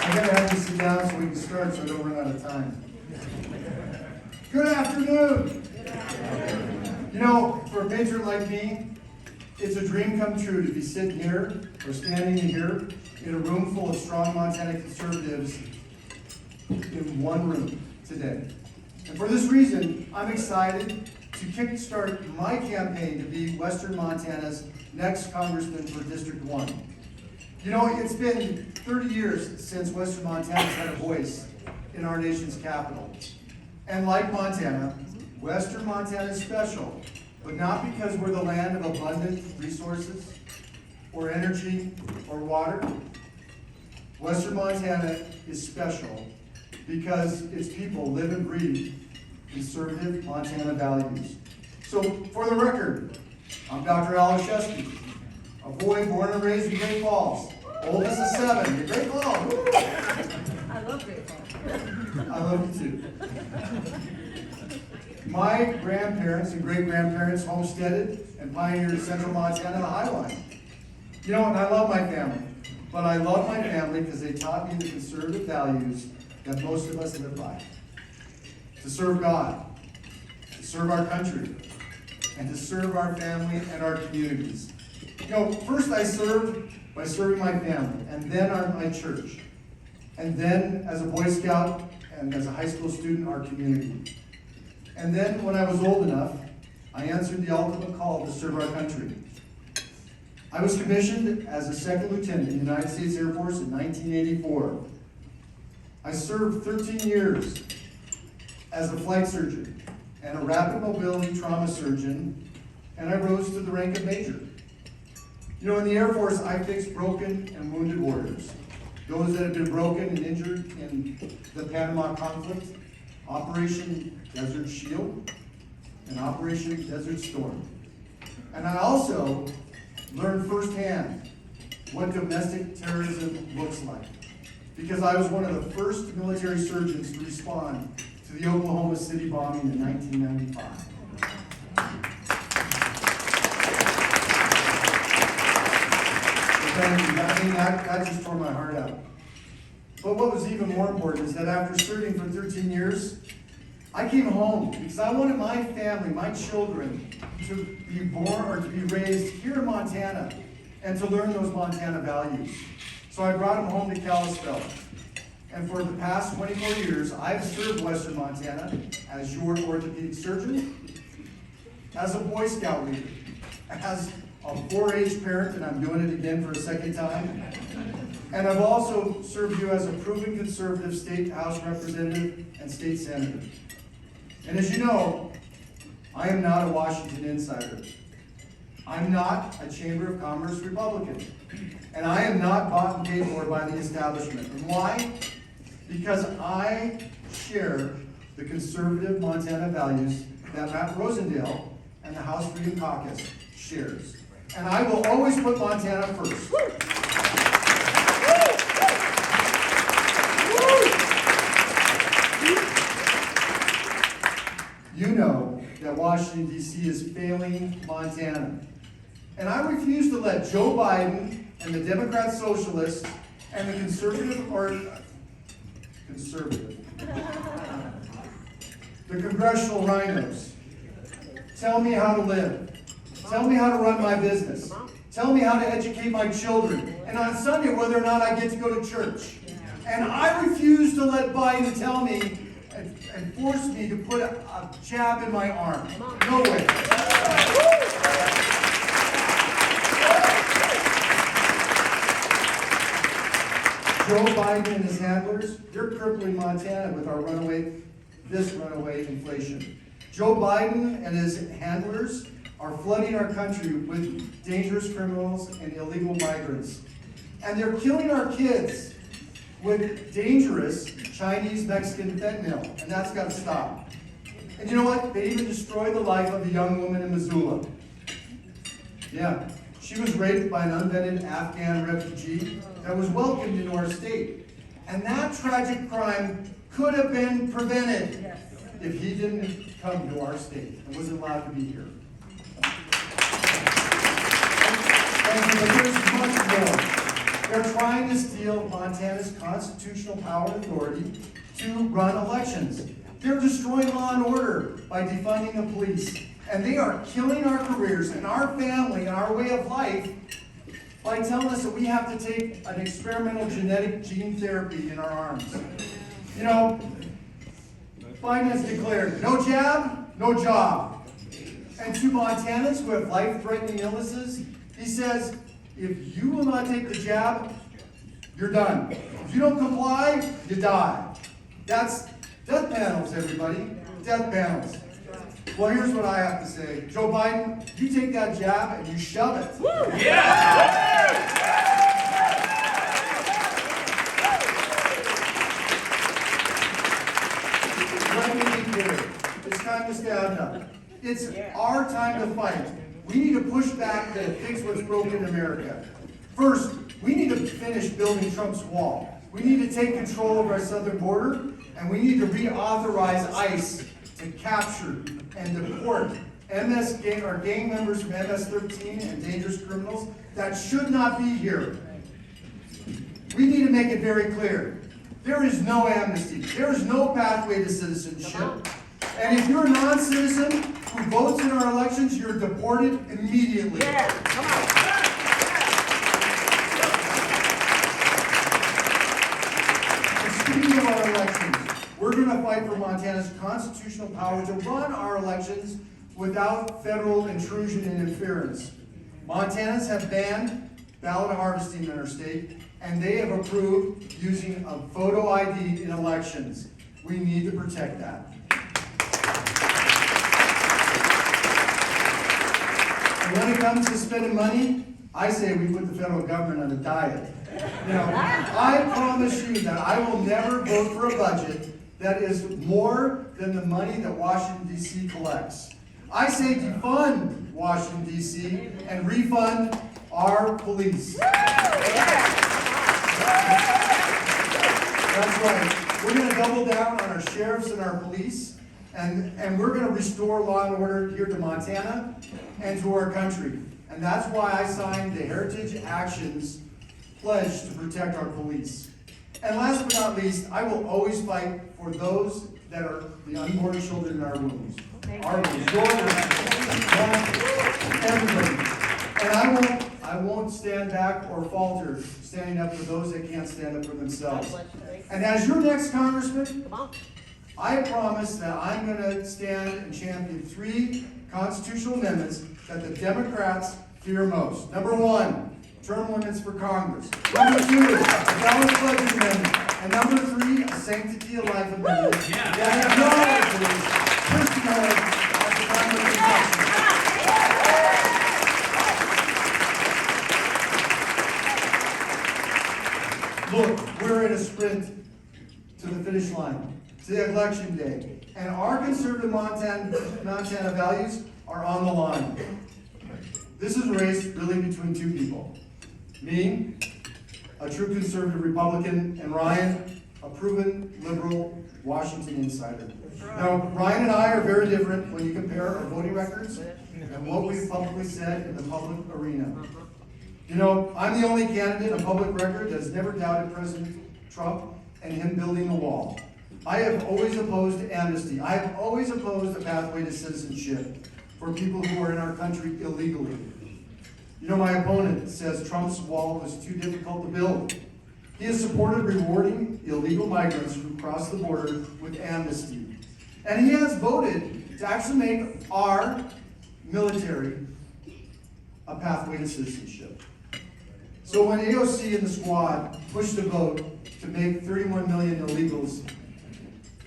I'm going to have you sit down so we can start so I don't run out of time. Good afternoon. You know, for a patriot like me, it's a dream come true to be sitting here or standing here in a room full of strong Montana conservatives in one room today. And for this reason, I'm excited to kickstart my campaign to be Western Montana's next congressman for District 1. You know, it's been 30 years since Western Montana's had a voice in our nation's capital. And like Montana, Western Montana is special, but not because we're the land of abundant resources, or energy, or water. Western Montana is special because its people live and breathe conservative Montana values. So, for the record, I'm Dr. Alashevsky, a boy born and raised in Great Falls, oldest of 7. Great Falls! I love Great Falls. I love you too. My grandparents and great-grandparents homesteaded and pioneered central Montana, the High Line. You know, and I love my family, but I love my family because they taught me the conservative values that most of us live by. To serve God, to serve our country, and to serve our family and our communities. You know, first I served by serving my family, and then on my church, and then as a Boy Scout and as a high school student, our community. And then when I was old enough, I answered the ultimate call to serve our country. I was commissioned as a second lieutenant in the United States Air Force in 1984. I served 13 years as a flight surgeon and a rapid mobility trauma surgeon, and I rose to the rank of major. You know, in the Air Force, I fixed broken and wounded warriors, those that had been broken and injured in the Panama conflict, Operation Desert Shield, and Operation Desert Storm. And I also learned firsthand what domestic terrorism looks like, because I was one of the first military surgeons to respond to the Oklahoma City bombing in 1995. Thank you. I mean, that just tore my heart out. But what was even more important is that after serving for 13 years, I came home because I wanted my family, my children, to be born or to be raised here in Montana and to learn those Montana values. So I brought them home to Kalispell. And for the past 24 years, I've served Western Montana as your orthopedic surgeon, as a Boy Scout leader, as a 4-H parent, and I'm doing it again for a second time. And I've also served you as a proven conservative state House representative and state senator. And as you know, I am not a Washington insider. I'm not a Chamber of Commerce Republican. And I am not bought and paid for by the establishment. And why? Because I share the conservative Montana values that Matt Rosendale and the House Freedom Caucus shares. And I will always put Montana first. You know that Washington, D.C. is failing Montana. And I refuse to let Joe Biden and the Democrat Socialists and the the congressional rhinos tell me how to live. Tell me how to run my business. Tell me how to educate my children. And on Sunday, whether or not I get to go to church. And I refuse to let Biden tell me and force me to put a jab in my arm. No way. Joe Biden and his handlers, they're crippling Montana with our runaway inflation. Joe Biden and his handlers are flooding our country with dangerous criminals and illegal migrants. And they're killing our kids with dangerous Chinese Mexican fentanyl, and that's got to stop. And you know what? They even destroyed the life of a young woman in Missoula. Yeah, she was raped by an unvetted Afghan refugee that was welcomed into our state. And that tragic crime could have been prevented if he didn't come to our state and was allowed to be here. Thank you, but there's much more. They're trying to steal Montana's constitutional power and authority to run elections. They're destroying law and order by defunding the police. And they are killing our careers and our family and our way of life by telling us that we have to take an experimental genetic gene therapy in our arms. You know, Biden has declared, no jab, no job. And to Montanans who have life-threatening illnesses, he says, if you will not take the jab, you're done. If you don't comply, you die. That's death panels, everybody. Death panels. Well, here's what I have to say. Joe Biden, you take that jab and you shove it. Woo! Yeah! Let me be clear. It's time to stand up. It's our time to fight. We need to push back to fix what's broken in America. First, we need to finish building Trump's wall. We need to take control of our southern border, and we need to reauthorize ICE to capture and deport gang members from MS-13 and dangerous criminals that should not be here. We need to make it very clear. There is no amnesty. There is no pathway to citizenship. And if you're a non-citizen who votes in our elections, you're deported immediately. Yeah, come on. And speaking of our elections, we're going to fight for Montana's constitutional power to run our elections without federal intrusion and interference. Montanans have banned ballot harvesting in our state, and they have approved using a photo ID in elections. We need to protect that. And when it comes to spending money, I say we put the federal government on a diet. You know, I promise you that I will never vote for a budget that is more than the money that Washington, D.C. collects. I say defund Washington, D.C. and refund our police. That's right. We're going to double down on our sheriffs and our police, and we're going to restore law and order here to Montana and to our country. And that's why I signed the Heritage Actions Pledge to protect our police. And last but not least, I will always fight for those that are the unborn children in our wombs. Our wombs, your wombs, everybody. And I won't stand back or falter standing up for those that can't stand up for themselves. And as your next congressman, I promise that I'm going to stand and champion 3 constitutional amendments that the Democrats fear most. Number 1, term limits for Congress. Number 2, a balanced budget amendment. And number 3, a sanctity of life amendment that acknowledges personhood as the primary protection. Look, we're in a sprint to the finish line, to the election day, and our conservative Montana values are on the line. This is a race really between 2 people. Me, a true conservative Republican, and Ryan, a proven liberal Washington insider. Now, Ryan and I are very different when you compare our voting records and what we've publicly said in the public arena. You know, I'm the only candidate on public record that has never doubted President Trump and him building the wall. I have always opposed amnesty. I have always opposed a pathway to citizenship for people who are in our country illegally. You know, my opponent says Trump's wall was too difficult to build. He has supported rewarding illegal migrants who cross the border with amnesty. And he has voted to actually make our military a pathway to citizenship. So when AOC and the squad pushed a vote to make 31 million illegals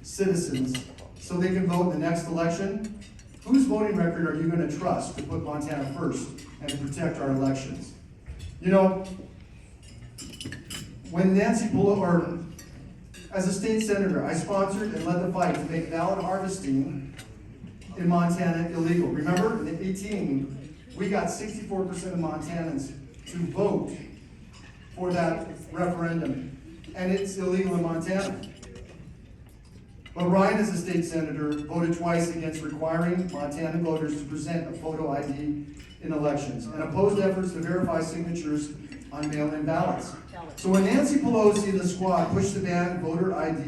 citizens so they can vote in the next election, whose voting record are you going to trust to put Montana first and to protect our elections? You know, when Nancy Pelosi, or as a state senator, I sponsored and led the fight to make ballot harvesting in Montana illegal. Remember, in 2018, we got 64% of Montanans to vote for that referendum, and it's illegal in Montana. But Ryan, as a state senator, voted twice against requiring Montana voters to present a photo ID in elections and opposed efforts to verify signatures on mail-in ballots. So when Nancy Pelosi and the squad push to ban voter ID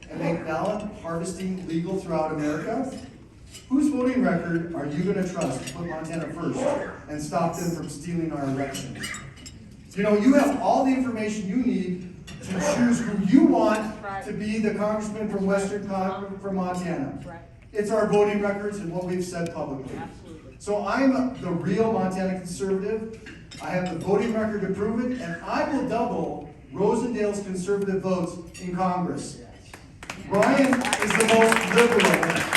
and make ballot harvesting legal throughout America, whose voting record are you going to trust to put Montana first and stop them from stealing our elections? You know, you have all the information you need to choose who you want to be the congressman from from Montana. It's our voting records and what we've said publicly. So I'm the real Montana conservative. I have the voting record to prove it, and I will double Rosendale's conservative votes in Congress. Brian is the most liberal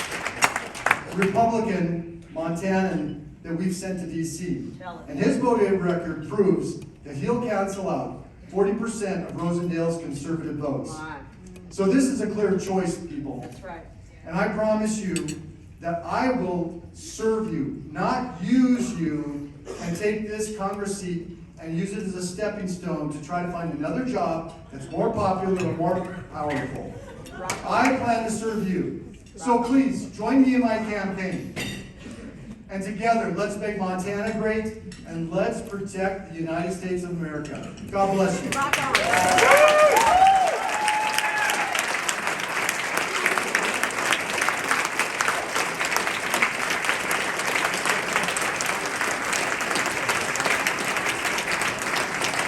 Republican Montanan that we've sent to DC. And his voting record proves that he'll cancel out 40% of Rosendale's conservative votes. So this is a clear choice, people. That's right. And I promise you that I will serve you, not use you and take this Congress seat and use it as a stepping stone to try to find another job that's more popular or more powerful. I plan to serve you. So please, join me in my campaign. And together, let's make Montana great, and let's protect the United States of America. God bless you.